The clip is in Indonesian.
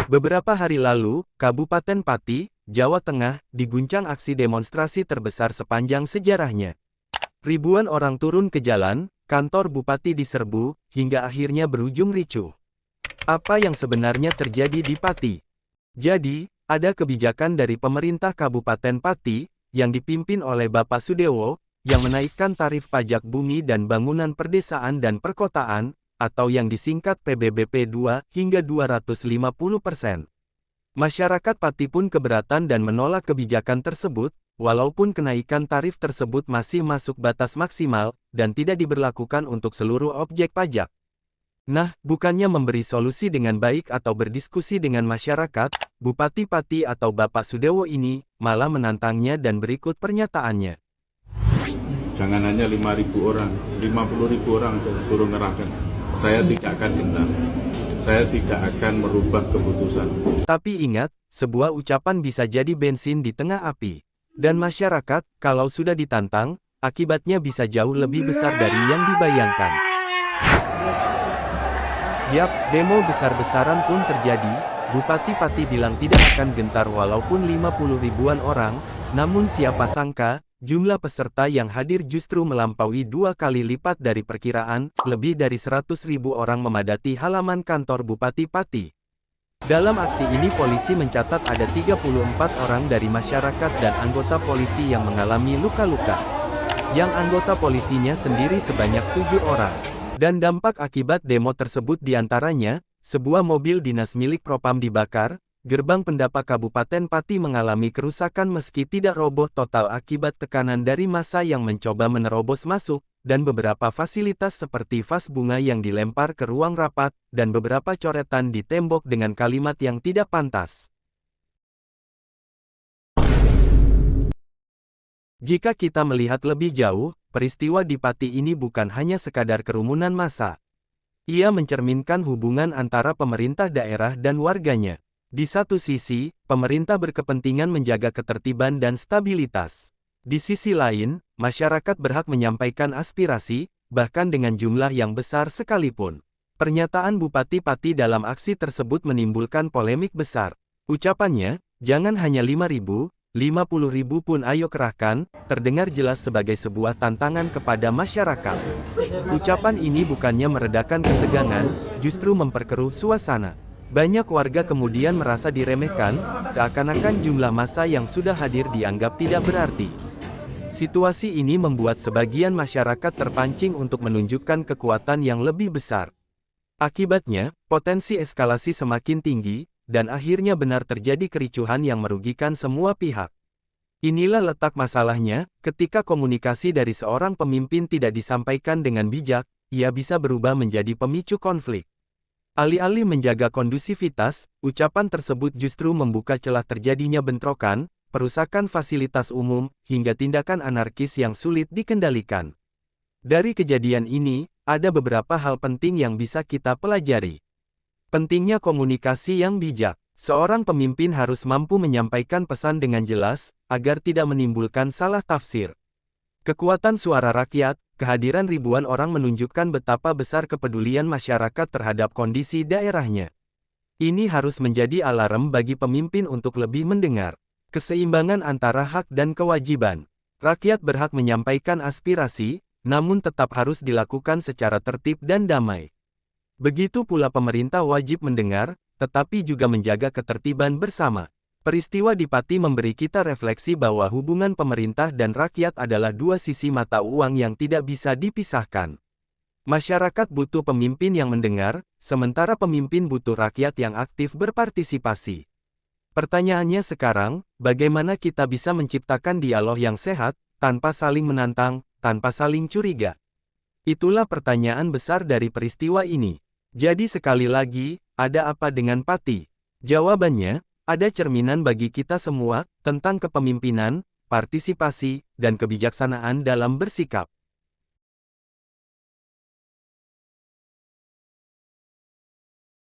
Beberapa hari lalu, Kabupaten Pati, Jawa Tengah, diguncang aksi demonstrasi terbesar sepanjang sejarahnya. Ribuan orang turun ke jalan, kantor bupati diserbu, hingga akhirnya berujung ricuh. Apa yang sebenarnya terjadi di Pati? Jadi, ada kebijakan dari pemerintah Kabupaten Pati, yang dipimpin oleh Bapak Sudewo, yang menaikkan tarif pajak bumi dan bangunan perdesaan dan perkotaan, atau yang disingkat PBBP 2 hingga 250%. Masyarakat Pati pun keberatan dan menolak kebijakan tersebut, walaupun kenaikan tarif tersebut masih masuk batas maksimal, dan tidak diberlakukan untuk seluruh objek pajak. Nah, bukannya memberi solusi dengan baik atau berdiskusi dengan masyarakat, Bupati Pati atau Bapak Sudewo ini, malah menantangnya dan berikut pernyataannya. Jangan hanya 5.000 orang, 50.000 orang saya suruh ngerahkan. Saya tidak akan gentar. Saya tidak akan merubah keputusan. Tapi ingat, sebuah ucapan bisa jadi bensin di tengah api. Dan masyarakat, kalau sudah ditantang, akibatnya bisa jauh lebih besar dari yang dibayangkan. Yap, demo besar-besaran pun terjadi. Bupati Pati bilang tidak akan gentar walaupun 50 ribuan orang, namun siapa sangka, jumlah peserta yang hadir justru melampaui 2 kali lipat dari perkiraan, lebih dari 100.000 orang memadati halaman kantor Bupati Pati. Dalam aksi ini polisi mencatat ada 34 orang dari masyarakat dan anggota polisi yang mengalami luka-luka. Yang anggota polisinya sendiri sebanyak 7 orang. Dan dampak akibat demo tersebut diantaranya, sebuah mobil dinas milik Propam dibakar, gerbang pendapat Kabupaten Pati mengalami kerusakan meski tidak roboh total akibat tekanan dari massa yang mencoba menerobos masuk, dan beberapa fasilitas seperti vas bunga yang dilempar ke ruang rapat, dan beberapa coretan di tembok dengan kalimat yang tidak pantas. Jika kita melihat lebih jauh, peristiwa di Pati ini bukan hanya sekadar kerumunan massa. Ia mencerminkan hubungan antara pemerintah daerah dan warganya. Di satu sisi, pemerintah berkepentingan menjaga ketertiban dan stabilitas. Di sisi lain, masyarakat berhak menyampaikan aspirasi, bahkan dengan jumlah yang besar sekalipun. Pernyataan Bupati Pati dalam aksi tersebut menimbulkan polemik besar. Ucapannya, jangan hanya 5.000, 50.000 pun ayo kerahkan, terdengar jelas sebagai sebuah tantangan kepada masyarakat. Ucapan ini bukannya meredakan ketegangan, justru memperkeruh suasana. Banyak warga kemudian merasa diremehkan, seakan-akan jumlah massa yang sudah hadir dianggap tidak berarti. Situasi ini membuat sebagian masyarakat terpancing untuk menunjukkan kekuatan yang lebih besar. Akibatnya, potensi eskalasi semakin tinggi, dan akhirnya benar terjadi kericuhan yang merugikan semua pihak. Inilah letak masalahnya, ketika komunikasi dari seorang pemimpin tidak disampaikan dengan bijak, ia bisa berubah menjadi pemicu konflik. Alih-alih menjaga kondusivitas, ucapan tersebut justru membuka celah terjadinya bentrokan, perusakan fasilitas umum, hingga tindakan anarkis yang sulit dikendalikan. Dari kejadian ini, ada beberapa hal penting yang bisa kita pelajari. Pentingnya komunikasi yang bijak. Seorang pemimpin harus mampu menyampaikan pesan dengan jelas, agar tidak menimbulkan salah tafsir. Kekuatan suara rakyat, kehadiran ribuan orang menunjukkan betapa besar kepedulian masyarakat terhadap kondisi daerahnya. Ini harus menjadi alarm bagi pemimpin untuk lebih mendengar. Keseimbangan antara hak dan kewajiban. Rakyat berhak menyampaikan aspirasi, namun tetap harus dilakukan secara tertib dan damai. Begitu pula pemerintah wajib mendengar, tetapi juga menjaga ketertiban bersama. Peristiwa di Pati memberi kita refleksi bahwa hubungan pemerintah dan rakyat adalah dua sisi mata uang yang tidak bisa dipisahkan. Masyarakat butuh pemimpin yang mendengar, sementara pemimpin butuh rakyat yang aktif berpartisipasi. Pertanyaannya sekarang, bagaimana kita bisa menciptakan dialog yang sehat, tanpa saling menantang, tanpa saling curiga? Itulah pertanyaan besar dari peristiwa ini. Jadi sekali lagi, ada apa dengan Pati? Jawabannya, ada cerminan bagi kita semua, tentang kepemimpinan, partisipasi, dan kebijaksanaan dalam bersikap.